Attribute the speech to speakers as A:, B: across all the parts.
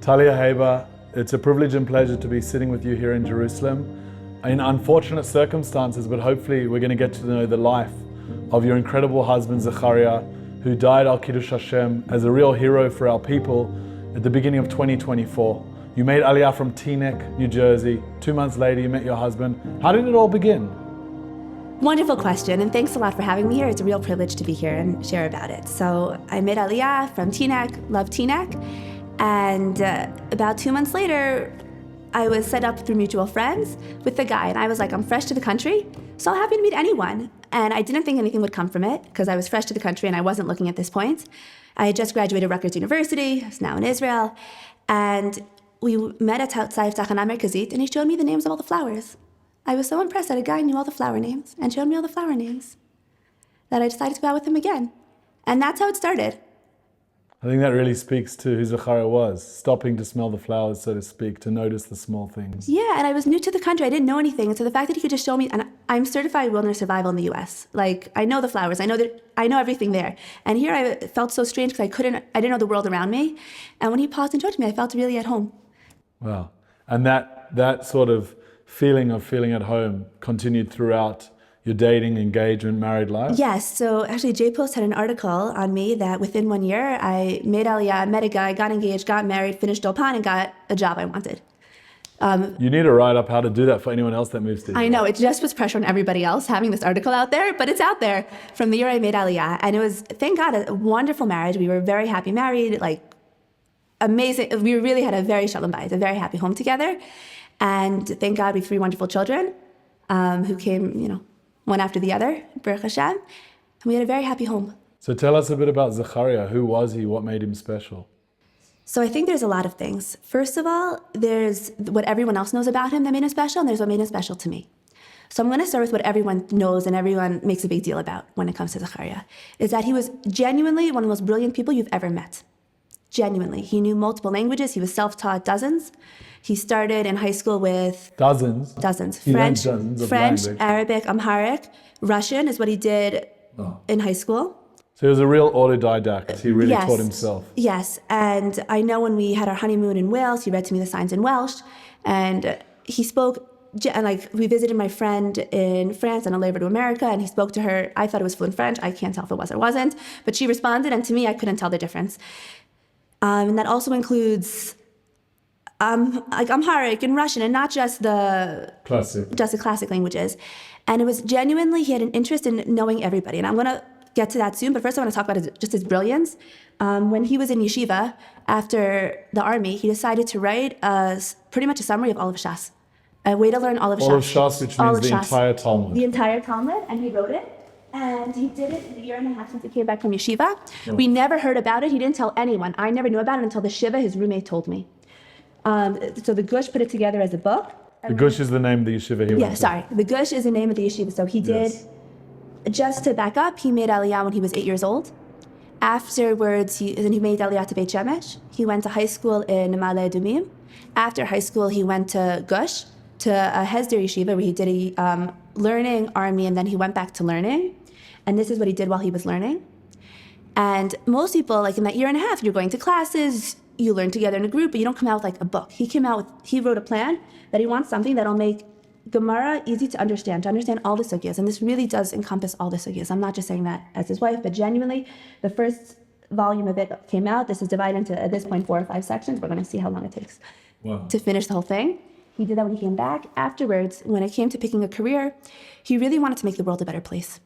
A: Talia Haber, it's a privilege and pleasure to be sitting with you here in Jerusalem in unfortunate circumstances, but hopefully we're going to get to know the life of your incredible husband Zechariah, who died al Kiddush Hashem as a real hero for our people at the beginning of 2024. You made Aliyah from Teaneck, New Jersey. 2 months later, you met your husband. How did it all begin?
B: Wonderful question, and thanks a lot for having me here. It's a real privilege to be here and share about it. So I made Aliyah from Teaneck, love Teaneck, and about 2 months later, I was set up through mutual friends with the guy, and I was like, I'm fresh to the country, so I'm happy to meet anyone. And I didn't think anything would come from it, because I was fresh to the country and I wasn't looking at this point. I had just graduated Rutgers University, I was now in Israel, and we met at outside Tachana Merkazit, and he showed me the names of all the flowers. I was so impressed that a guy knew all the flower names and showed me all the flower names that I decided to go out with him again. And that's how it started.
A: I think that really speaks to who Zechariah was, stopping to smell the flowers, so to speak, to notice the small things.
B: Yeah, and I was new to the country. I didn't know anything. And so the fact that he could just show me, and I'm certified wilderness survival in the US. Like, I know the flowers. I know everything there. And here I felt so strange because I didn't know the world around me. And when he paused and showed me, I felt really at home.
A: Wow. And that sort of feeling at home continued throughout your dating, engagement, married life?
B: Yes. So actually, J-Post had an article on me that within 1 year, I made Aliyah, met a guy, got engaged, got married, finished Dolpan, and got a job I wanted.
A: You need to write up how to do that for anyone else that moves to Israel.
B: I know, it just puts pressure on everybody else having this article out there, but it's out there from the year I made Aliyah. And it was, thank God, a wonderful marriage. We were very happy married, like amazing. We really had a very shalom bayit, a very happy home together. And thank God we have 3 wonderful children who came, one after the other, Baruch Hashem. And we had a very happy home.
A: So tell us a bit about Zechariah. Who was he? What made him special?
B: So I think there's a lot of things. First of all, there's what everyone else knows about him that made him special, and there's what made him special to me. So I'm going to start with what everyone knows and everyone makes a big deal about when it comes to Zechariah, is that he was genuinely one of the most brilliant people you've ever met. Genuinely. He knew multiple languages. He was self-taught dozens. He started in high school with...
A: Dozens?
B: Dozens.
A: He
B: French,
A: dozens of
B: French,
A: language.
B: Arabic, Amharic, Russian is what he did in high school.
A: So he was a real autodidact. He really
B: Yes.
A: taught himself.
B: Yes. And I know when we had our honeymoon in Wales, he read to me the signs in Welsh. And he spoke... And like we visited my friend in France on a layover to America, and he spoke to her. I thought it was fluent French. I can't tell if it was or wasn't. But she responded, and to me, I couldn't tell the difference. And that also includes like Amharic and Russian, and not just the classic languages. And it was genuinely, he had an interest in knowing everybody. And I'm going to get to that soon, but first I want to talk about just his brilliance. When he was in yeshiva after the army, he decided to write pretty much a summary of all of Shas, a way to learn all of Shas.
A: All of Shas, which means the entire Talmud.
B: The entire Talmud, and he wrote it. And he did it in a year and a half since he came back from yeshiva.
A: Oh.
B: We never heard about it. He didn't tell anyone. I never knew about it until the shiva, his roommate, told me. So the Gush put it together as a book.
A: The Gush is the name of the yeshiva he went to.
B: Sorry. The Gush is the name of the yeshiva. So he did, just to back up, he made Aliyah when he was 8 years old. Afterwards, he made Aliyah to Beit Shemesh. He went to high school in Ma'ale Adumim. After high school, he went to Gush, to a Hesder yeshiva, where he did a learning army, and then he went back to learning. And this is what he did while he was learning. And most people, like in that year and a half, you're going to classes, you learn together in a group, but you don't come out with like a book. He wrote a plan that he wants something that'll make Gemara easy to understand all the sugyas. And this really does encompass all the sugyas. I'm not just saying that as his wife, but genuinely, the first volume of it came out. This is divided into, at this point, 4 or 5 sections. We're going to see how long it takes to finish the whole thing. He did that when he came back. Afterwards, when it came to picking a career, he really wanted to make the world a better place.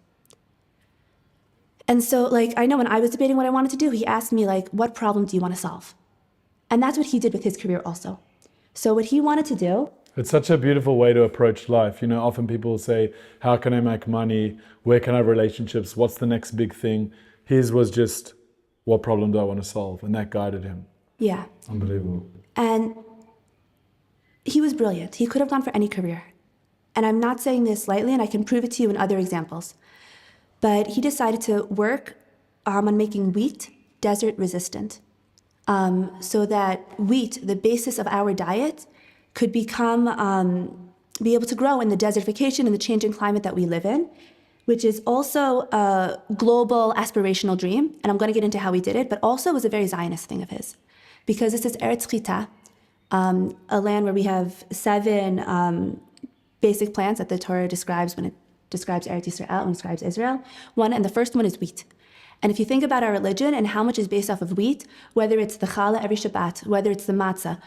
B: And so, like, I know when I was debating what I wanted to do, he asked me, like, what problem do you want to solve? And that's what he did with his career also. So what he wanted to do...
A: It's such a beautiful way to approach life. Often people say, how can I make money? Where can I have relationships? What's the next big thing? His was just, what problem do I want to solve? And that guided him.
B: Yeah.
A: Unbelievable.
B: And he was brilliant. He could have gone for any career. And I'm not saying this lightly, and I can prove it to you in other examples. But he decided to work on making wheat desert resistant, so that wheat, the basis of our diet, could be able to grow in the desertification and the changing climate that we live in, which is also a global aspirational dream. And I'm going to get into how he did it, but also was a very Zionist thing of his. because this is Eretz Chita, a land where we have 7 basic plants that the Torah describes when it describes Eretz Yisrael and describes Israel. And the first one is wheat. And if you think about our religion and how much is based off of wheat, whether it's the challah every Shabbat, whether it's the matzah,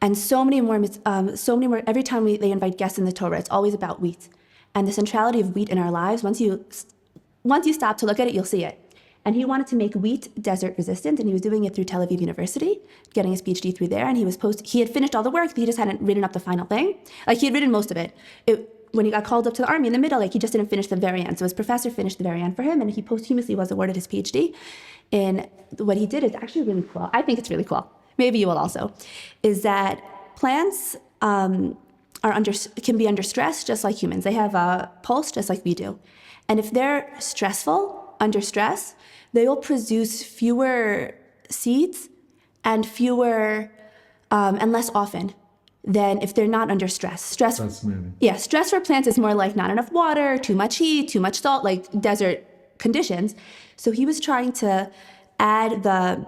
B: and so many more, every time they invite guests in the Torah, it's always about wheat. And the centrality of wheat in our lives, once you stop to look at it, you'll see it. And he wanted to make wheat desert resistant, and he was doing it through Tel Aviv University, getting his PhD through there. And he had finished all the work, he just hadn't written up the final thing. Like, he had written most of it. When he got called up to the army in the middle, he just didn't finish the very end. So his professor finished the very end for him, and he posthumously was awarded his PhD. And what he did is actually really cool. I think it's really cool. Maybe you will also. Is that plants can be under stress just like humans. They have a pulse just like we do. And if they're stressful, under stress, they will produce fewer seeds and less often than if they're not under stress. Stress for plants is more like not enough water, too much heat, too much salt, like desert conditions. So he was trying to add the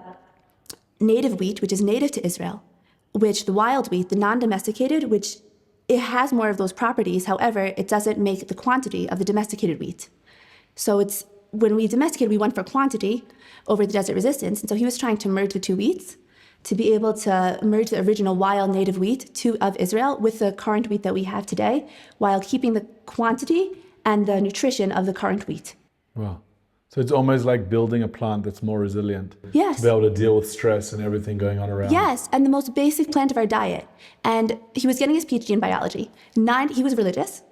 B: native wheat, which is native to Israel, which the wild wheat, the non-domesticated, which it has more of those properties. However, it doesn't make the quantity of the domesticated wheat. So when we domesticated, we went for quantity over the desert resistance. And so he was trying to merge the two wheats to be able to merge the original wild native wheat of Israel with the current wheat that we have today, while keeping the quantity and the nutrition of the current wheat.
A: Wow. So it's almost like building a plant that's more resilient.
B: Yes.
A: To be able to deal with stress and everything going on around.
B: Yes, and the most basic plant of our diet. And he was getting his PhD in biology. He was religious.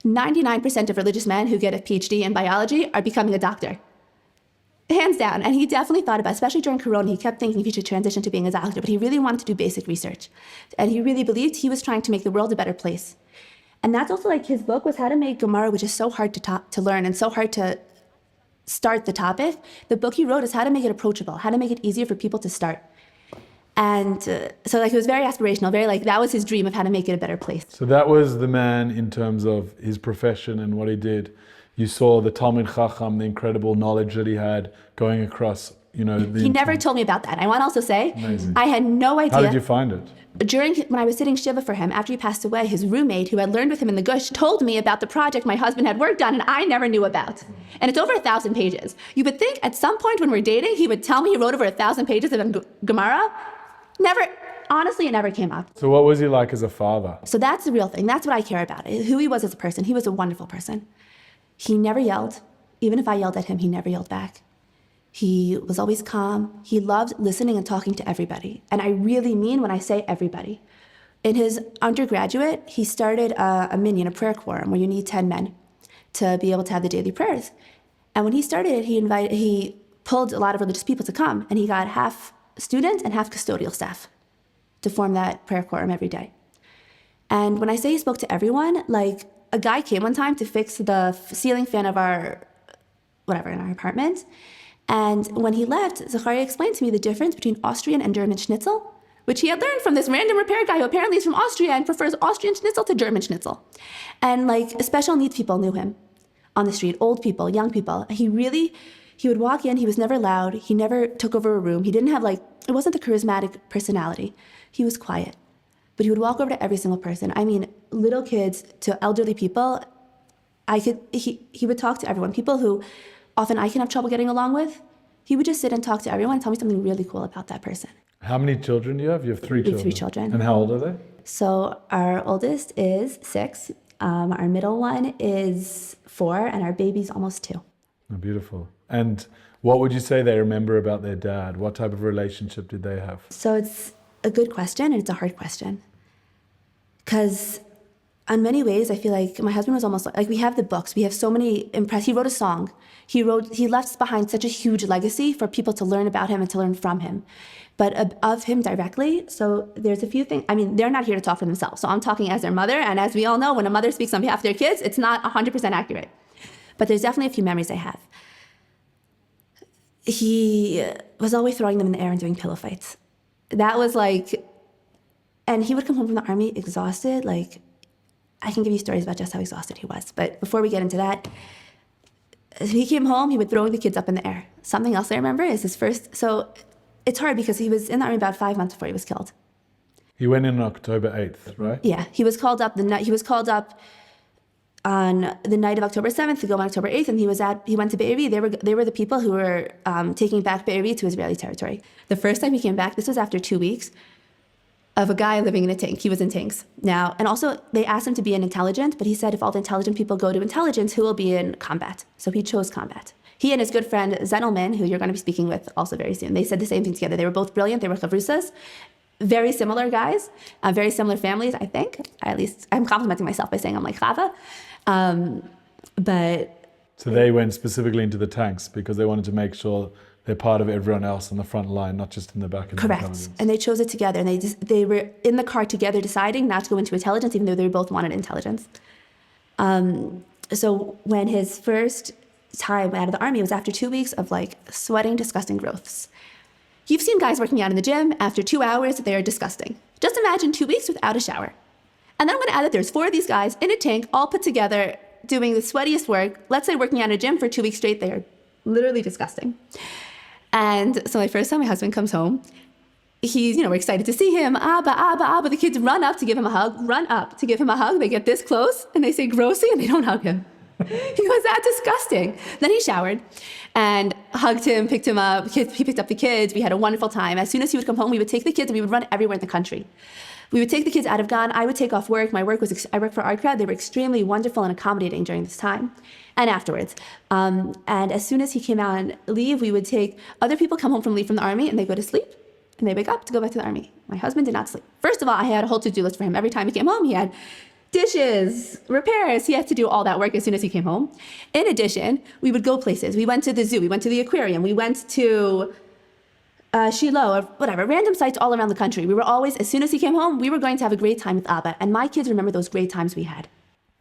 B: 99% of religious men who get a PhD in biology are becoming a doctor. Hands down. And he definitely thought about, especially during Corona, he kept thinking he should transition to being a doctor, but he really wanted to do basic research. And he really believed he was trying to make the world a better place. And that's also like his book was How to Make Gemara, which is so hard to learn and so hard to start the topic. The book he wrote is how to make it approachable, how to make it easier for people to start. And so it was very aspirational, that was his dream of how to make it a better place.
A: So that was the man in terms of his profession and what he did. You saw the Talmud Chacham, the incredible knowledge that he had going across, He
B: never told me about that. I want to also say,
A: amazing.
B: I had no idea.
A: How did you find it?
B: When I was sitting Shiva for him, after he passed away, his roommate, who had learned with him in the Gush, told me about the project my husband had worked on and I never knew about. And it's over 1,000 pages. You would think at some point when we're dating, he would tell me he wrote over 1,000 pages of Gemara. Honestly, it never came up.
A: So what was he like as a father?
B: So that's the real thing. That's what I care about, who he was as a person. He was a wonderful person. He never yelled. Even if I yelled at him, he never yelled back. He was always calm. He loved listening and talking to everybody. And I really mean when I say everybody. In his undergraduate, he started a minyan, a prayer quorum, where you need 10 men to be able to have the daily prayers. And when he started it, he pulled a lot of religious people to come, and he got half students and half custodial staff to form that prayer quorum every day. And when I say he spoke to everyone, a guy came one time to fix the ceiling fan of in our apartment. And when he left, Zechariah explained to me the difference between Austrian and German schnitzel, which he had learned from this random repair guy who apparently is from Austria and prefers Austrian schnitzel to German schnitzel. And special needs people knew him on the street, old people, young people. He would walk in, he was never loud, he never took over a room. He didn't have it wasn't the charismatic personality. He was quiet. But he would walk over to every single person. I mean, little kids to elderly people. He would talk to everyone. People who often I can have trouble getting along with. He would just sit and talk to everyone and tell me something really cool about that person.
A: How many children do you have? You have 3 children.
B: 3 children.
A: And how old are they?
B: So our oldest is 6. Our middle one is 4, and our baby's almost 2.
A: Oh, beautiful. And what would you say they remember about their dad? What type of relationship did they have?
B: So it's a good question, and it's a hard question. Because in many ways, I feel like my husband was almost we have the books. We have so many he wrote a song. He left behind such a huge legacy for people to learn about him and to learn from him. But of him directly, so there's a few things. I mean, they're not here to talk for themselves. So I'm talking as their mother. And as we all know, when a mother speaks on behalf of their kids, it's not 100% accurate. But there's definitely a few memories I have. He was always throwing them in the air and doing pillow fights. That was and he would come home from the army exhausted. I can give you stories about just how exhausted he was. But before we get into that, he came home, he would throw the kids up in the air. Something else I remember is his first, so it's hard because he was in the army about 5 months before he was killed.
A: He went in on October 8th, right?
B: Yeah, he was called up on the night of October 7th to go on October 8th, and he went to Be'eri. They were the people who were taking back Be'eri to Israeli territory. The first time he came back, this was after 2 weeks of a guy living in a tank. He was in tanks. Now, and also they asked him to be an intelligent, but he said if all the intelligent people go to intelligence, who will be in combat? So he chose combat. He and his good friend Zenelman, who you're going to be speaking with also very soon, they said the same thing together. They were both brilliant. They were chavrusas. Very similar guys, very similar families, I think. At least I'm complimenting myself by saying I'm like Chava.
A: So they went specifically into the tanks because they wanted to make sure they're part of everyone else on the front line, not just in the back of the
B: correct.
A: intelligence.
B: And they chose it together, and they were in the car together deciding not to go into intelligence, even though they both wanted intelligence. So when his first time out of the army, it was after 2 weeks of like sweating, disgusting growths. You've seen guys working out in the gym. After 2 hours, they are disgusting. Just imagine 2 weeks without a shower. And then I'm going to add that there's 4 of these guys in a tank, all put together, doing the sweatiest work. Let's say working out in a gym for 2 weeks straight. They are literally disgusting. And so my first time my husband comes home, we're excited to see him. Abba, Abba, Abba. The kids run up to give him a hug, They get this close and they say grossy and they don't hug him. He was that disgusting. Then he showered and hugged him, picked him up. He picked up the kids. We had a wonderful time. As soon as he would come home, we would take the kids and we would run everywhere in the country. We would take the kids out of Gan. I would take off work. I worked for Art Crowd. They were extremely wonderful and accommodating during this time and afterwards. And as soon as he came out and leave, we would take other people come home from leave from the army and they go to sleep and they wake up to go back to the army. My husband did not sleep. First of all, I had a whole to-do list for him. Every time he came home, he had dishes, repairs. He had to do all that work as soon as he came home. In addition, we would go places. We went to the zoo. We went to the aquarium. We went to Shiloh or whatever, random sites all around the country. We were always, as soon as he came home, we were going to have a great time with Abba. And my kids remember those great times we had.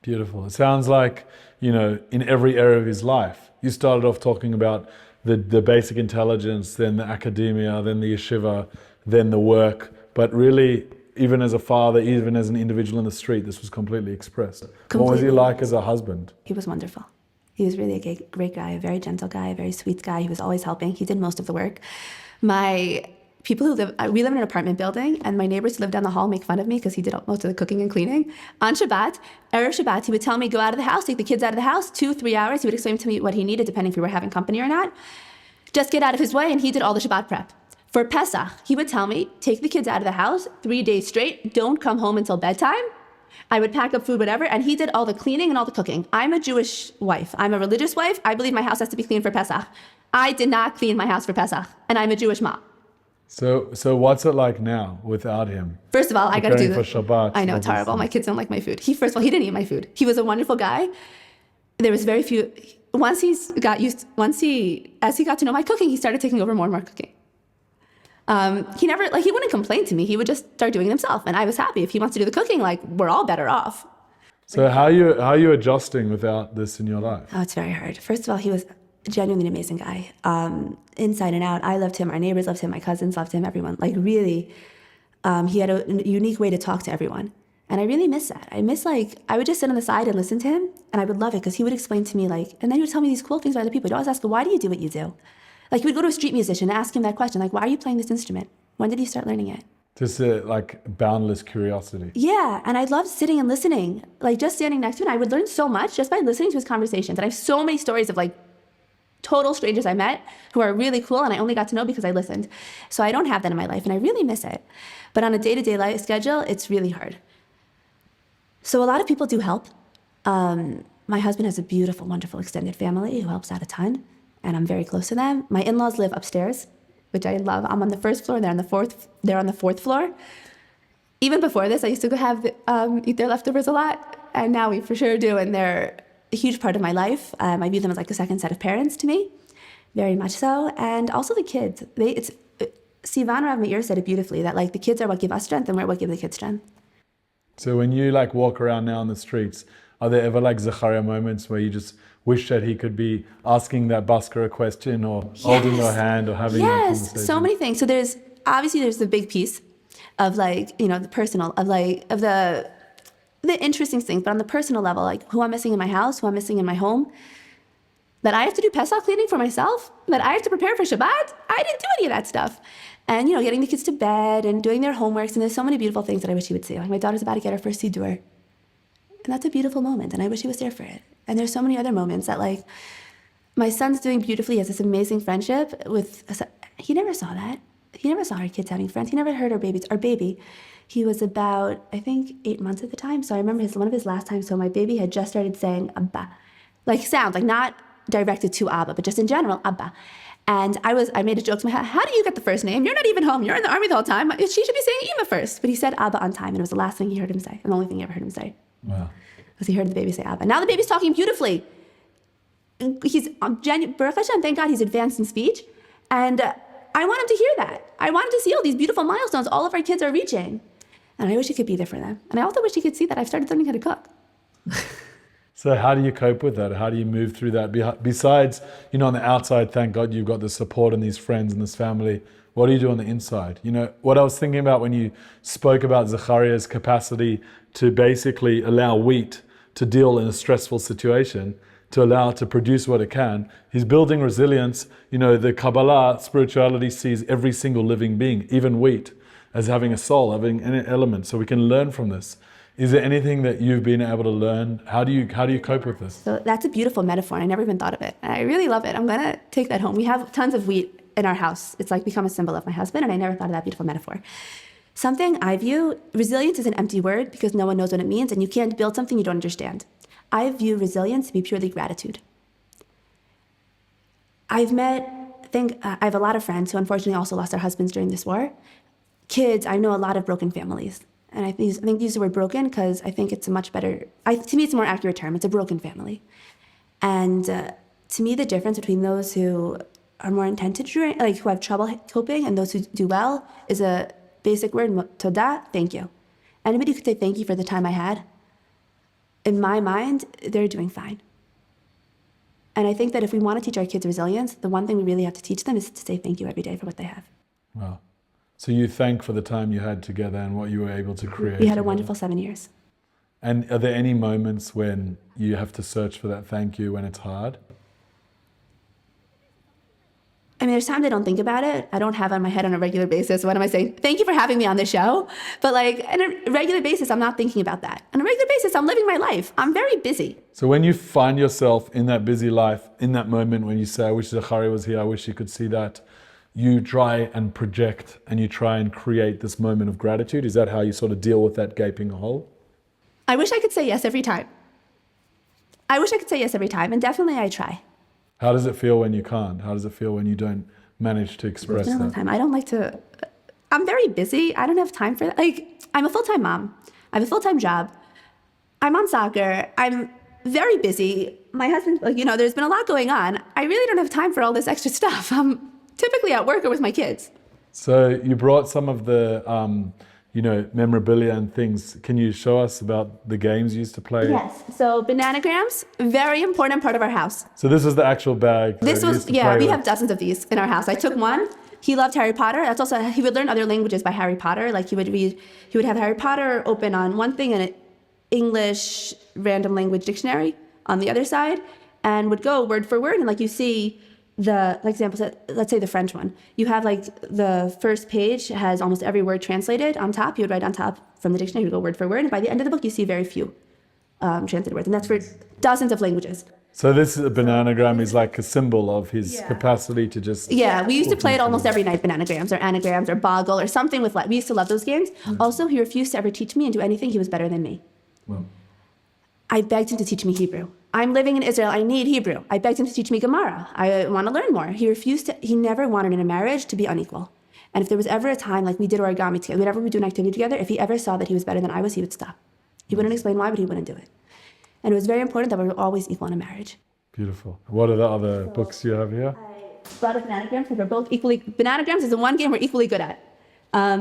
A: Beautiful. It sounds like, in every area of his life, you started off talking about the basic intelligence, then the academia, then the yeshiva, then the work. But really, even as a father, even as an individual in the street, this was completely expressed. Completely. What was he like as a husband?
B: He was wonderful. He was really a great guy, a very gentle guy, a very sweet guy. He was always helping. He did most of the work. We live in an apartment building, and my neighbors who live down the hall make fun of me because he did most of the cooking and cleaning. On Shabbat, Erev Shabbat, he would tell me, go out of the house, take the kids out of the house, 2-3 hours. He would explain to me what he needed, depending if we were having company or not. Just get out of his way, and he did all the Shabbat prep. For Pesach, he would tell me, take the kids out of the house 3 days straight, don't come home until bedtime. I would pack up food, whatever, and he did all the cleaning and all the cooking. I'm a Jewish wife. I'm a religious wife. I believe my house has to be clean for Pesach. I did not clean my house for Pesach, and I'm a Jewish mom.
A: So what's it like now without him?
B: First of all, I got to do this.
A: For Shabbat.
B: I know, it's horrible. My kids don't like my food. First of all, he didn't eat my food. He was a wonderful guy. There was very few. As he got to know my cooking, he started taking over more and more cooking. He wouldn't complain to me. He would just start doing it himself. And I was happy. If he wants to do the cooking, we're all better off.
A: So how are you adjusting without this in your life?
B: Oh, it's very hard. First of all, he was genuinely an amazing guy. Inside and out. I loved him. Our neighbors loved him. My cousins loved him. Everyone. Really, he had a unique way to talk to everyone. And I really miss that. I would just sit on the side and listen to him. And I would love it because he would explain to me and then he would tell me these cool things about other people. He'd always ask, why do you do what you do? He would go to a street musician and ask him that question. Why are you playing this instrument? When did you start learning it?
A: Just boundless curiosity.
B: Yeah, and I loved sitting and listening. Just standing next to him, I would learn so much just by listening to his conversations. And I have so many stories of total strangers I met who are really cool and I only got to know because I listened. So I don't have that in my life and I really miss it. But on a day-to-day life schedule, it's really hard. So a lot of people do help. My husband has a beautiful, wonderful extended family who helps out a ton. And I'm very close to them. My in-laws live upstairs, which I love. I'm on the first floor, they're on the fourth floor. Even before this, I used to go eat their leftovers a lot, and now we for sure do, and they're a huge part of my life. I view them as a second set of parents to me, very much so. And also the kids. Sivan Rav Meir said it beautifully, that the kids are what give us strength and we're what give the kids strength.
A: So when you walk around now on the streets, are there ever Zechariah moments where you just wish that he could be asking that busker a question or holding your hand or having a conversation?
B: Yes, so many things. So there's the big piece of the personal, of the interesting things, but on the personal level, who I'm missing in my house, who I'm missing in my home, that I have to do Pesach cleaning for myself, that I have to prepare for Shabbat. I didn't do any of that stuff. And, you know, getting the kids to bed and doing their homeworks. And there's so many beautiful things that I wish he would see. Like my daughter's about to get her first siddur. And that's a beautiful moment. And I wish he was there for it. And there's so many other moments that, like, my son's doing beautifully. He has this amazing friendship with, he never saw that. He never saw our kids having friends. He never heard our baby. He was about, I think, 8 months at the time. So I remember one of his last times. So my baby had just started saying Abba, like sounds, like not directed to Abba, but just in general, Abba. And I made a joke to my head, how do you get the first name? You're not even home. You're in the army the whole time. She should be saying Ima first. But he said Abba on time. And it was the last thing he heard him say. And the only thing he ever heard him say.
A: Wow.
B: Because he heard the baby say Abba. Now the baby's talking beautifully. He's Baruch Hashem, thank God he's advanced in speech. And I want him to hear that. I want him to see all these beautiful milestones all of our kids are reaching. And I wish he could be there for them. And I also wish he could see that I've started learning how to cook.
A: So how do you cope with that? How do you move through that? Besides, you know, on the outside, thank God you've got the support and these friends and this family. What do you do on the inside? You know, what I was thinking about when you spoke about Zechariah's capacity to basically allow wheat to deal in a stressful situation, to allow it to produce what it can. He's building resilience. You know, the Kabbalah, spirituality sees every single living being, even wheat, as having a soul, having an element. So we can learn from this. Is there anything that you've been able to learn? How do you cope with this?
B: So that's a beautiful metaphor. I never even thought of it. I really love it. I'm going to take that home. We have tons of wheat in our house. It's like become a symbol of my husband, and I never thought of that beautiful metaphor. Something I view, resilience is an empty word because no one knows what it means, and you can't build something you don't understand. I view resilience to be purely gratitude. I have a lot of friends who unfortunately also lost their husbands during this war. Kids, I know a lot of broken families. And I think use the word broken because I think it's a much better, to me it's a more accurate term. It's a broken family. And to me the difference between those who are more intented, like who have trouble coping, and those who do well is a basic word, toda, thank you. Anybody who could say thank you for the time I had, in my mind, they're doing fine. And I think that if we want to teach our kids resilience, the one thing we really have to teach them is to say thank you every day for what they have.
A: Wow. So you thank for the time you had together and what you were able to create.
B: We had a wonderful 7 years.
A: And are there any moments when you have to search for that thank you when it's hard?
B: I mean, there's times I don't think about it. I don't have it on my head on a regular basis. What am I saying? Thank you for having me on the show. But like on a regular basis, I'm not thinking about that. On a regular basis, I'm living my life. I'm very busy.
A: So when you find yourself in that busy life, in that moment when you say, I wish Zechariah was here, I wish he could see that, you try and project and you try and create this moment of gratitude. Is that how you sort of deal with that gaping hole?
B: I wish I could say yes every time. And definitely I try.
A: How does it feel when you can't? How does it feel when you don't manage to express
B: It's been a long
A: that?
B: time. I don't like to, I'm very busy. I don't have time for that. Like, I'm a full-time mom. I have a full-time job. I'm on soccer. I'm very busy. My husband, like, you know, there's been a lot going on. I really don't have time for all this extra stuff. I'm typically at work or with my kids.
A: So you brought some of the, memorabilia and things. Can you show us about the games you used to play?
B: Yes. So bananagrams, very important part of our house.
A: So this is the actual bag.
B: We have dozens of these in our house. I took one. He loved Harry Potter. That's also, he would learn other languages by Harry Potter. Like he would have Harry Potter open on one thing and an English random language dictionary on the other side, and would go word for word. And like you see, let's say the French one. You have like the first page has almost every word translated on top. You would write on top from the dictionary, you would go word for word. And by the end of the book, you see very few translated words. And that's for dozens of languages.
A: So this is a bananagram is like a symbol of his capacity to just...
B: Yeah, we used to play it almost every night, bananagrams or anagrams or boggle or something with we used to love those games. Also, he refused to ever teach me and do anything. He was better than me.
A: Well.
B: I begged him to teach me Hebrew. I'm living in Israel. I need Hebrew. I begged him to teach me Gemara. I want to learn more. He refused to. He never wanted in a marriage to be unequal. And if there was ever a time, like we did origami together, whenever we do an activity together, if he ever saw that he was better than I was, he would stop. He wouldn't explain why, but he wouldn't do it. And it was very important that we were always equal in a marriage.
A: Beautiful. What are the other books you have here?
B: I brought up bananagrams because we're both equally... Bananagrams is the one game we're equally good at.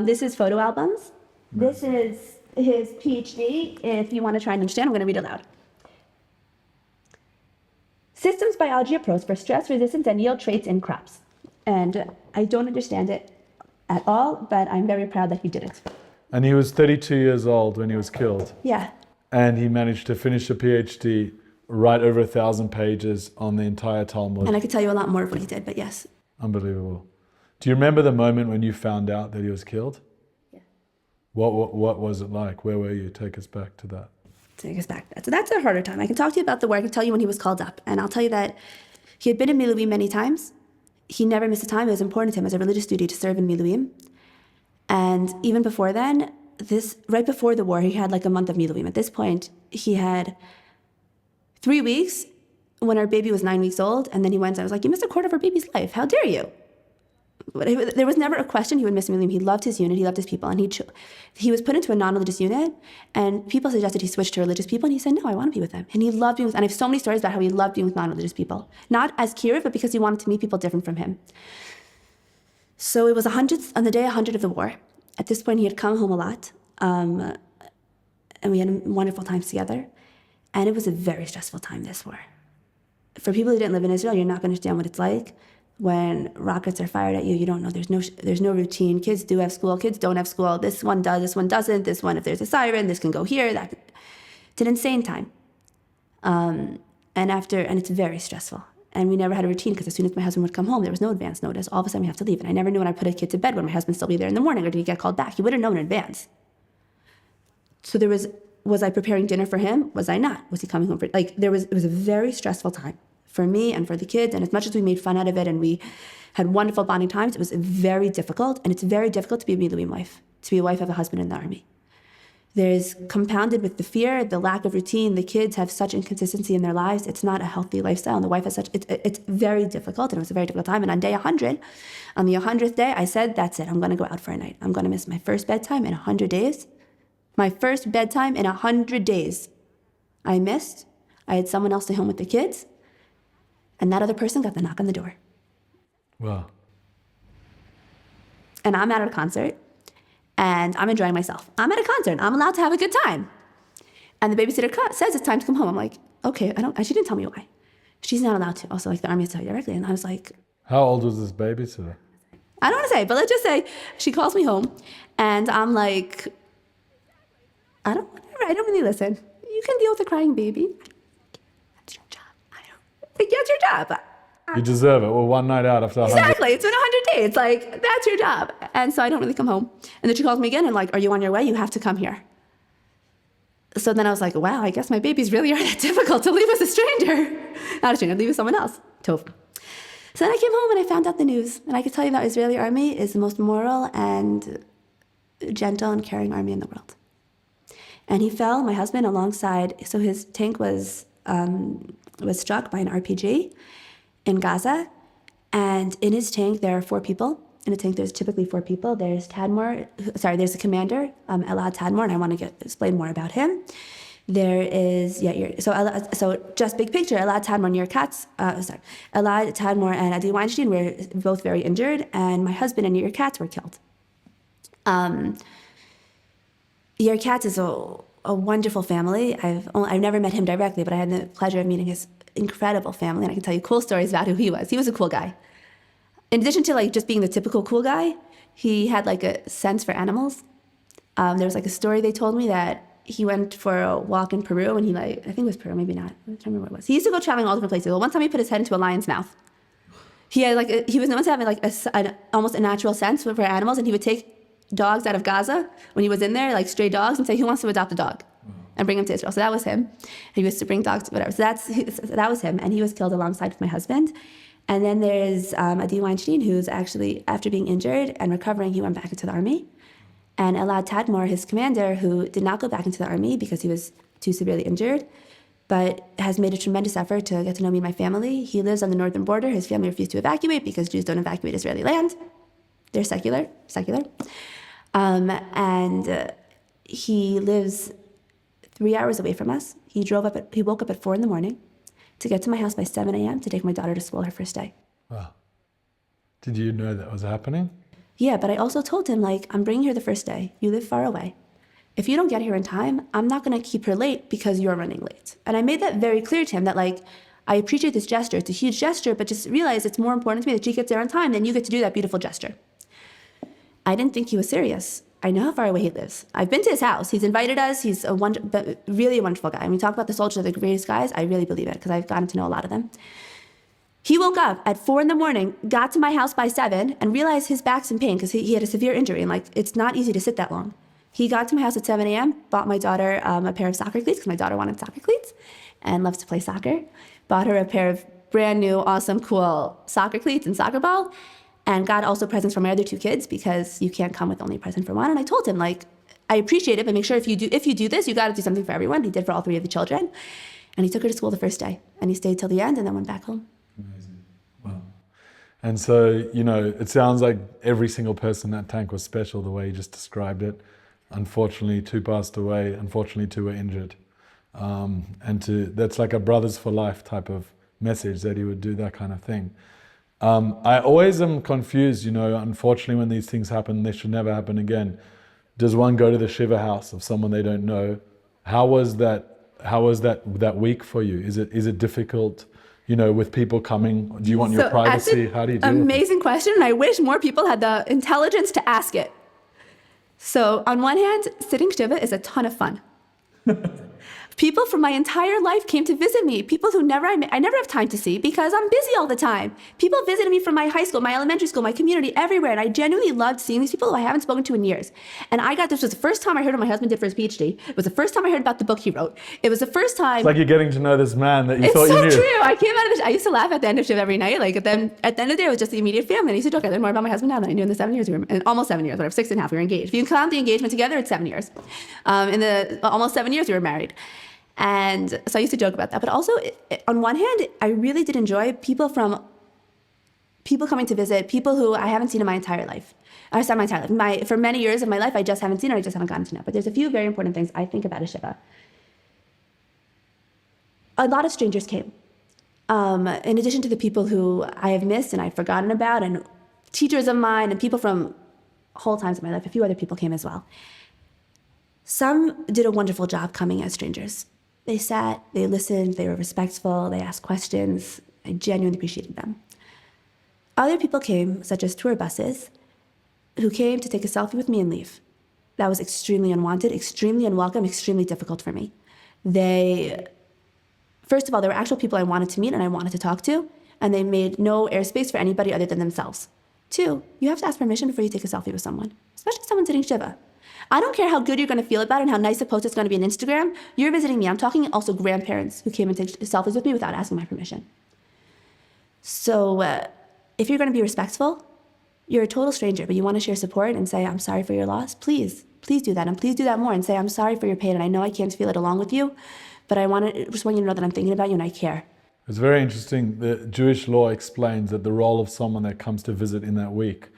B: This is photo albums. This is his PhD. If you want to try and understand, I'm going to read it aloud. Systems biology approach for stress resistance and yield traits in crops. And I don't understand it at all, but I'm very proud that he did it.
A: And he was 32 years old when he was killed.
B: Yeah.
A: And he managed to finish a PhD, write over 1,000 pages on the entire Talmud.
B: And I could tell you a lot more of what he did, but yes.
A: Unbelievable. Do you remember the moment when you found out that he was killed?
B: Yeah.
A: What was it like? Where were you? Take us back to that.
B: Take us back. So that's a harder time. I can talk to you about the war. I can tell you when he was called up. And I'll tell you that he had been in Miluim many times. He never missed a time. It was important to him as a religious duty to serve in Miluim. And even before then, right before the war, he had like a month of Miluim. At this point, he had 3 weeks when our baby was 9 weeks old. And then he went, I was like, you missed a quarter of our baby's life. How dare you? But there was never a question he would miss Miluim. He loved his unit. He loved his people. And he was put into a non-religious unit. And people suggested he switch to religious people. And he said, no, I want to be with them. And he loved being with, and I have so many stories about how he loved being with non-religious people. Not as Kiriv, but because he wanted to meet people different from him. So it was on the day 100 of the war. At this point, he had come home a lot. And we had wonderful times together. And it was a very stressful time, this war. For people who didn't live in Israel, you're not going to understand what it's like. When rockets are fired at you, you don't know. There's no routine. Kids do have school. Kids don't have school. This one does. This one doesn't. This one, if there's a siren, this can go here. That. It's an insane time. And it's very stressful. And we never had a routine because as soon as my husband would come home, there was no advance notice. All of a sudden, we have to leave. And I never knew when I put a kid to bed, would my husband still be there in the morning, or did he get called back? He would have known in advance. So was I preparing dinner for him? Was I not? Was he coming home it was a very stressful time for me and for the kids. And as much as we made fun out of it and we had wonderful bonding times, it was very difficult. And it's very difficult to be a Miluim wife, to be a wife of a husband in the army. There's compounded with the fear, the lack of routine. The kids have such inconsistency in their lives. It's not a healthy lifestyle. And the wife has it's very difficult. And it was a very difficult time. And on day 100, on the 100th day, I said, that's it. I'm going to go out for a night. I'm going to miss my first bedtime in 100 days. My first bedtime in 100 days. I missed. I had someone else stay home with the kids. And that other person got the knock on the door.
A: Wow.
B: And I'm at a concert, and I'm enjoying myself. I'm at a concert. I'm allowed to have a good time. And the babysitter says it's time to come home. I'm like, okay, she didn't tell me why. She's not allowed to. Also, like, the army has to tell you directly. And I was like...
A: How old was this babysitter?
B: I don't want to say, but let's just say she calls me home, and I'm like, I don't really listen. You can deal with a crying baby. That's your job. That's your job.
A: You deserve it. Well, one night out after 100.
B: Exactly. It's been 100 days. Like, that's your job. And so I don't really come home. And then she calls me again and like, are you on your way? You have to come here. So then I was like, wow, I guess my babies really are that difficult to leave as a stranger. Not a stranger, leave with someone else. Tov. So then I came home and I found out the news. And I could tell you that Israeli army is the most moral and gentle and caring army in the world. And he fell, my husband, alongside, so his tank was struck by an RPG in Gaza. And in his tank, there are 4 people. In a tank, there's typically 4 people. There's there's a commander, Elad Tadmor, and I want to explain more about him. There is, so just big picture, Elad Tadmor and Adi Weinstein were both very injured, and my husband and Yair Katz were killed. Yair Katz is a wonderful family. I've never met him directly, but I had the pleasure of meeting his incredible family, and I can tell you cool stories about who he was. He was a cool guy. In addition to like just being the typical cool guy, he had like a sense for animals. There was like a story they told me that he went for a walk in Peru, and I think it was Peru, maybe not. I don't remember what it was. He used to go traveling all different places. Well, one time he put his head into a lion's mouth. He was known to have like almost a natural sense for animals, and he would take dogs out of Gaza when he was in there, like stray dogs, and say, who wants to adopt a dog? And bring him to Israel. So that was him. He used to bring dogs, whatever. So that was him, and he was killed alongside with my husband. And then there's Adi Weinstein, who's actually, after being injured and recovering, he went back into the army. And Elad Tadmor, his commander, who did not go back into the army because he was too severely injured, but has made a tremendous effort to get to know me and my family. He lives on the northern border. His family refused to evacuate because Jews don't evacuate Israeli land. They're secular. And he lives 3 hours away from us. He woke up at 4 a.m. to get to my house by 7 a.m. to take my daughter to school her first day.
A: Wow. Did you know that was happening?
B: Yeah, but I also told him, like, I'm bringing her the first day. You live far away. If you don't get here in time, I'm not going to keep her late because you're running late. And I made that very clear to him that, like, I appreciate this gesture. It's a huge gesture, but just realize it's more important to me that she gets there on time than you get to do that beautiful gesture. I didn't think he was serious. I know how far away he lives. I've been to his house. He's invited us. He's really a wonderful guy. And we talk about the soldiers are the greatest guys. I really believe it because I've gotten to know a lot of them. He woke up at 4 a.m, got to my house by 7, and realized his back's in pain because he had a severe injury, and like it's not easy to sit that long. He got to my house at 7 a.m, bought my daughter a pair of soccer cleats because my daughter wanted soccer cleats and loves to play soccer. Bought her a pair of brand new, awesome, cool soccer cleats and soccer ball, and got also presents for my other 2 kids because you can't come with only a present for one. And I told him, like, I appreciate it, but make sure if you do this, you got to do something for everyone. He did for all 3 of the children, and he took her to school the first day, and he stayed till the end, and then went back home.
A: Amazing. Wow. And so, you know, it sounds like every single person in that tank was special the way you just described it. Unfortunately, 2 passed away. Unfortunately, 2 were injured. That's like a brothers for life type of message that he would do that kind of thing. I always am confused, you know, unfortunately when these things happen, they should never happen again. Does one go to the Shiva house of someone they don't know? How was that week for you? Is it difficult, you know, with people coming? Do you want your privacy? How do you deal with it?
B: Amazing question, and I wish more people had the intelligence to ask it. So on one hand, sitting Shiva is a ton of fun. People from my entire life came to visit me. People who I never have time to see because I'm busy all the time. People visited me from my high school, my elementary school, my community, everywhere. And I genuinely loved seeing these people who I haven't spoken to in years. And this was the first time I heard what my husband did for his PhD. It was the first time I heard about the book he wrote. It was the first time.
A: It's like you're getting to know this man that you thought you knew.
B: It's so true. I came out of I used to laugh at the end of shift every night. Like at the end of the day, it was just the immediate family. And I used to joke, I learned more about my husband now than I knew in the 7 years we were, almost 7 years, whatever, 6.5, we were engaged. If you count the engagement together, it's 7 years. In the almost 7 years we were married. And so I used to joke about that. But also, on one hand, I really did enjoy people coming to visit, people who I haven't seen in my entire life. For many years of my life, I just haven't seen or I just haven't gotten to know. But there's a few very important things I think about a Shiva. A lot of strangers came. In addition to the people who I have missed and I've forgotten about, and teachers of mine and people from whole times of my life, a few other people came as well. Some did a wonderful job coming as strangers. They sat, they listened, they were respectful, they asked questions. I genuinely appreciated them. Other people came, such as tour buses, who came to take a selfie with me and leave. That was extremely unwanted, extremely unwelcome, extremely difficult for me. First of all, there were actual people I wanted to meet and I wanted to talk to, and they made no airspace for anybody other than themselves. 2, you have to ask permission before you take a selfie with someone, especially someone sitting Shiva. I don't care how good you're going to feel about it and how nice a post it's going to be on Instagram. You're visiting me. I'm talking also grandparents who came and took selfies with me without asking my permission. So if you're going to be respectful, you're a total stranger, but you want to share support and say, I'm sorry for your loss, please do that. And please do that more and say, I'm sorry for your pain. And I know I can't feel it along with you, but I just want you to know that I'm thinking about you and I care.
A: It's very interesting. The Jewish law explains that the role of someone that comes to visit in that week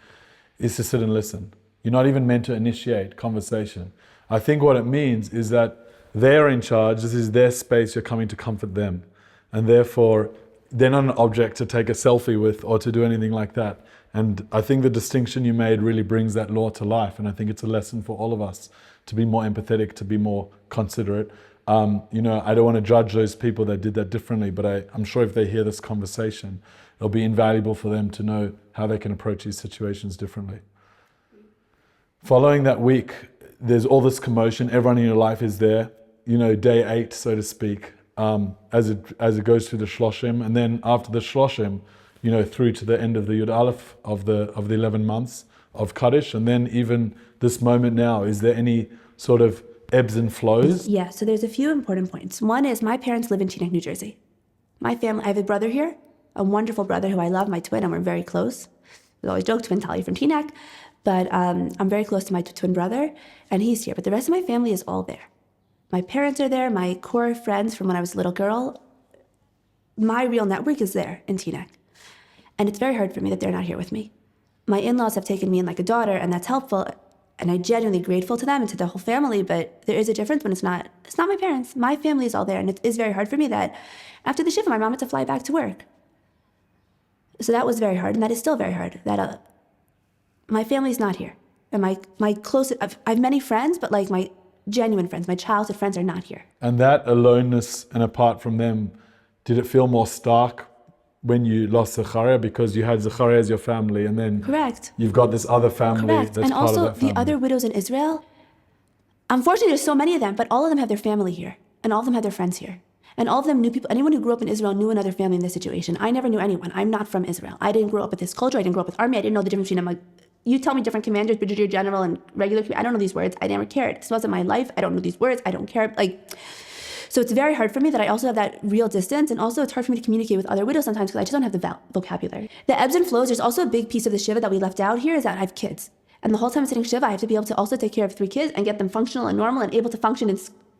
A: is to sit and listen. You're not even meant to initiate conversation. I think what it means is that they're in charge. This is their space. You're coming to comfort them. And therefore, they're not an object to take a selfie with or to do anything like that. And I think the distinction you made really brings that law to life. And I think it's a lesson for all of us to be more empathetic, to be more considerate. You know, I don't want to judge those people that did that differently, but I'm sure if they hear this conversation, it'll be invaluable for them to know how they can approach these situations differently. Following that week, there's all this commotion. Everyone in your life is there. You know, day 8, so to speak, as it goes through the Shloshim, and then after the Shloshim, you know, through to the end of the Yud Aleph of the 11 months of Kaddish, and then even this moment now. Is there any sort of ebbs and flows?
B: Yeah. So there's a few important points. One is my parents live in Teaneck, New Jersey. My family. I have a brother here, a wonderful brother who I love, my twin, and we're very close. We always joke, twin Talia from Teaneck. But I'm very close to my twin brother, and he's here. But the rest of my family is all there. My parents are there, my core friends from when I was a little girl. My real network is there in Teaneck. And it's very hard for me that they're not here with me. My in-laws have taken me in like a daughter, and that's helpful. And I'm genuinely grateful to them and to the whole family, but there is a difference when it's not my parents. My family is all there, and it is very hard for me that after the shift, my mom had to fly back to work. So that was very hard, and that is still very hard. That my family's not here. And my closest, I have many friends, but like my genuine friends, my childhood friends are not here.
A: And that aloneness and apart from them, did it feel more stark when you lost Zechariah, because you had Zechariah as your family, and then
B: Correct.
A: You've got this other family
B: Correct.
A: that's
B: and
A: part of that family.
B: also the other widows in Israel, unfortunately there's so many of them, but all of them have their family here, and all of them have their friends here. And all of them knew people. Anyone who grew up in Israel knew another family in this situation. I never knew anyone. I'm not from Israel. I didn't grow up with this culture. I didn't grow up with army. I didn't know the difference between you tell me different commanders, brigadier general, and regular. I don't know these words. I never cared. This wasn't my life. I don't know these words. I don't care. So it's very hard for me that I also have that real distance, and also it's hard for me to communicate with other widows sometimes because I just don't have the vocabulary. The ebbs and flows. There's also a big piece of the shiva that we left out here is that I have kids, and the whole time I'm sitting shiva, I have to be able to also take care of 3 kids and get them functional and normal and able to function in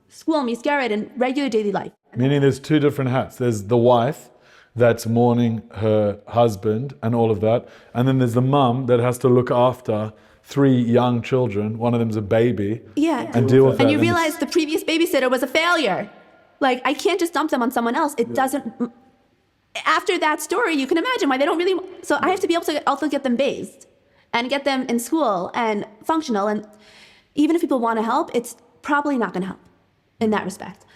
B: school, misgaret, and regular daily life.
A: Meaning there's 2 different hats. There's the wife that's mourning her husband and all of that. And then there's the mum that has to look after 3 young children. One of them's a baby.
B: Yeah.
A: And deal with that.
B: And you realize the previous babysitter was a failure. I can't just dump them on someone else. It doesn't... After that story, you can imagine why they don't really... So I have to be able to also get them bathed and get them in school and functional. And even if people want to help, it's probably not going to help in that respect.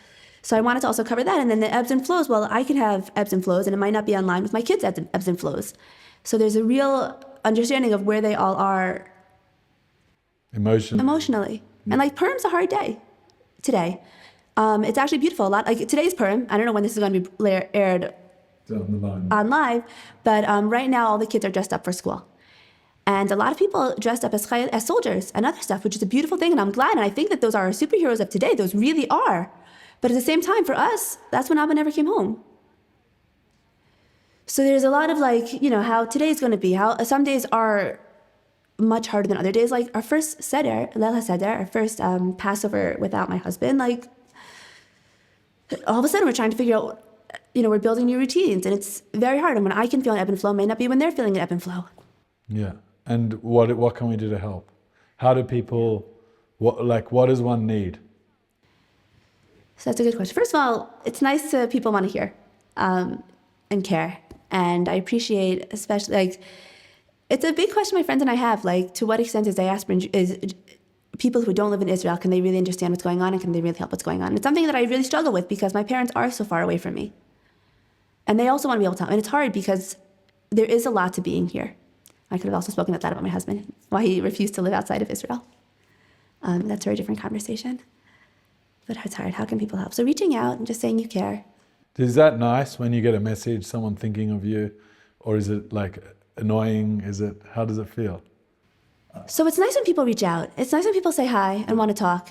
B: So I wanted to also cover that. And then the ebbs and flows. Well, I can have ebbs and flows, and it might not be in line with my kids' ebbs and flows. So there's a real understanding of where they all are emotionally. And Purim's a hard day today. It's actually beautiful. A lot today's Purim. I don't know when this is going to be aired on live, but right now all the kids are dressed up for school. And a lot of people dressed up as soldiers and other stuff, which is a beautiful thing, and I'm glad. And I think that those are our superheroes of today. Those really are. But at the same time, for us, that's when Abba never came home. So there's a lot of how today's going to be. How some days are much harder than other days. Our first Seder, Leil HaSeder, our first Passover without my husband, all of a sudden we're trying to figure out, we're building new routines, and it's very hard. And when I can feel an ebb and flow may not be when they're feeling an ebb and flow.
A: Yeah. And what can we do to help? How do people, what does one need?
B: So that's a good question. First of all, it's nice to people want to hear and care. And I appreciate, especially, it's a big question my friends and I have, to what extent is diaspora, is people who don't live in Israel, can they really understand what's going on, and can they really help what's going on? And it's something that I really struggle with because my parents are so far away from me. And they also want to be able to help. And it's hard because there is a lot to being here. I could have also spoken about that about my husband, why he refused to live outside of Israel. That's a very different conversation. But it's hard. How can people help? So reaching out and just saying you care.
A: Is that nice when you get a message, someone thinking of you? Or is it annoying? How does it feel?
B: So it's nice when people reach out. It's nice when people say hi and want to talk.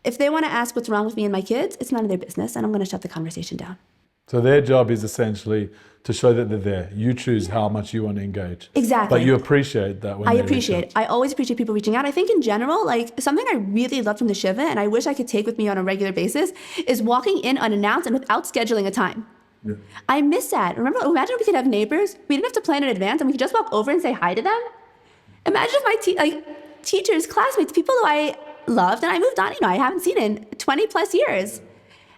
B: If they want to ask what's wrong with me and my kids, it's none of their business, and I'm going to shut the conversation down.
A: So their job is essentially to show that they're there. You choose how much you want to engage.
B: Exactly.
A: But you appreciate that when
B: I appreciate it. I always appreciate people reaching out. I think in general, something I really love from the Shiva, and I wish I could take with me on a regular basis, is walking in unannounced and without scheduling a time.
A: Yeah.
B: I miss that. Imagine if we could have neighbors. We didn't have to plan in advance, and we could just walk over and say hi to them. Imagine if my teachers, classmates, people who I loved, and I moved on, I haven't seen in 20 plus years.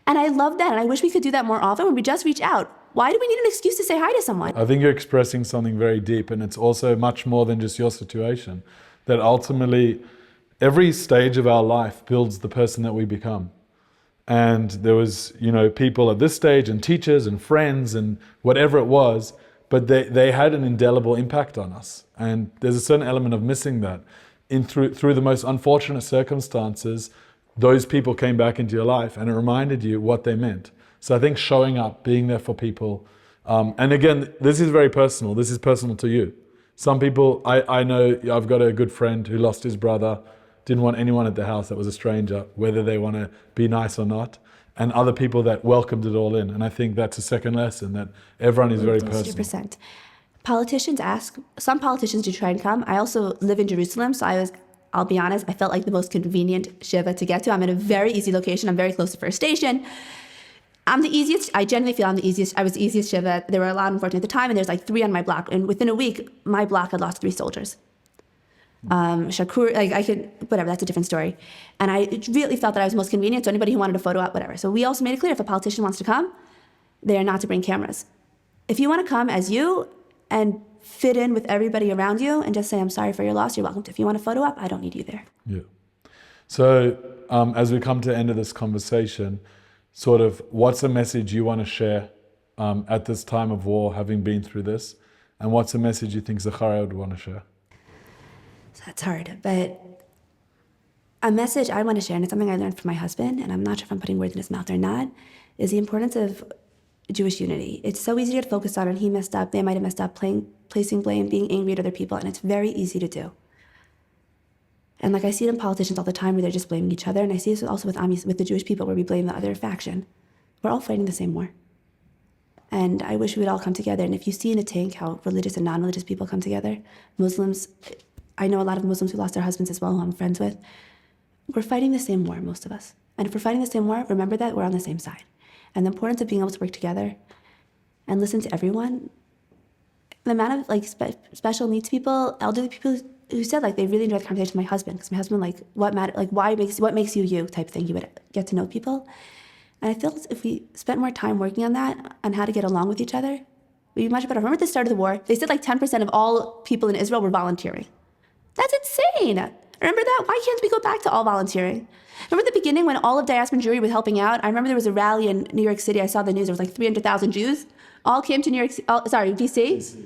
B: And I love that, and I wish we could do that more often when we just reach out. Why do we need an excuse to say hi to someone?
A: I think you're expressing something very deep, and it's also much more than just your situation. That ultimately, every stage of our life builds the person that we become. And there was, people at this stage, and teachers and friends and whatever it was, but they had an indelible impact on us. And there's a certain element of missing that. Through the most unfortunate circumstances, those people came back into your life, and it reminded you what they meant. So I think showing up, being there for people, and again, this is very personal. This is personal to you. Some people, I know, I've got a good friend who lost his brother, didn't want anyone at the house that was a stranger, whether they want to be nice or not, and other people that welcomed it all in. And I think that's a second lesson, that everyone is very personal.
B: 100%. Politicians ask, some politicians do try and come. I also live in Jerusalem, so I'll be honest, I felt like the most convenient shiva to get to. I'm in a very easy location. I'm very close to First Station. I'm the easiest. I generally feel I'm the easiest. I was the easiest shiva. There were a lot, unfortunately, at the time, and there's 3 on my block. And within a week, my block had lost 3 soldiers. Shakur, whatever, that's a different story. And I really felt that I was most convenient, so anybody who wanted a photo op, whatever. So we also made it clear, if a politician wants to come, they are not to bring cameras. If you want to come as you and fit in with everybody around you and just say, I'm sorry for your loss, you're welcome to. If you want a photo op, I don't need you there.
A: Yeah. So as we come to the end of this conversation, sort of what's a message you want to share at this time of war, having been through this? And what's a message you think Zechariah would want to share?
B: So that's hard, but a message I want to share, and it's something I learned from my husband, and I'm not sure if I'm putting words in his mouth or not, is the importance of Jewish unity. It's so easy to get focused on it. He messed up, they might have messed up, placing blame, being angry at other people, and it's very easy to do. And like I see it in politicians all the time where they're just blaming each other, and I see this also with the Jewish people where we blame the other faction. We're all fighting the same war. And I wish we would all come together. And if you see in a tank how religious and non-religious people come together, Muslims, I know a lot of Muslims who lost their husbands as well, who I'm friends with. We're fighting the same war, most of us. And if we're fighting the same war, remember that we're on the same side. And the importance of being able to work together and listen to everyone. The amount of like special needs people, elderly people who said like they really enjoyed the conversation with my husband, because my husband like what makes you you type thing. You would get to know people. And I feel if we spent more time working on that, on how to get along with each other, we'd be much better. Remember at the start of the war, they said like 10% of all people in Israel were volunteering. That's insane. Remember that? Why can't we go back to all volunteering? Remember the beginning when all of diaspora Jewry was helping out? I remember there was a rally in New York City. I saw the news. There was like 300,000 Jews. All came to DC.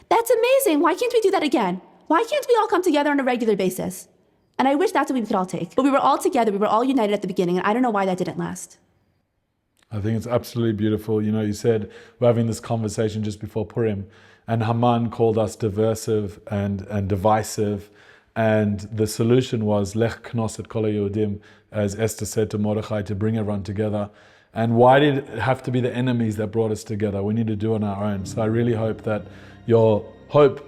B: That's amazing. Why can't we do that again? Why can't we all come together on a regular basis? And I wish that's what we could all take. But we were all together. We were all united at the beginning. And I don't know why that didn't last.
A: I think it's absolutely beautiful. You know, you said we're having this conversation just before Purim, and Haman called us diversive and divisive. And the solution was Lech Knos et Kol HaYehudim, as Esther said to Mordechai, to bring everyone together. And why did it have to be the enemies that brought us together? We need to do it on our own. So I really hope that your hope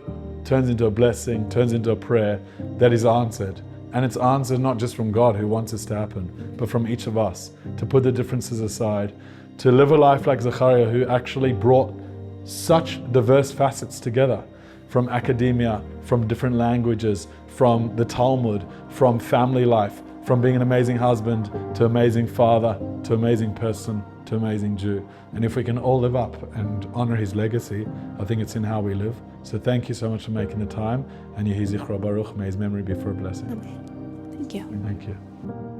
A: turns into a blessing, turns into a prayer that is answered. And it's answered not just from God who wants this to happen, but from each of us, to put the differences aside, to live a life like Zechariah, who actually brought such diverse facets together, from academia, from different languages, from the Talmud, from family life, from being an amazing husband, to amazing father, to amazing person, to amazing Jew. And if we can all live up and honor his legacy, I think it's in how we live. So thank you so much for making the time, and Yehi Zichro Baruch, may his memory be for a blessing.
B: Okay. Thank you.
A: Thank you.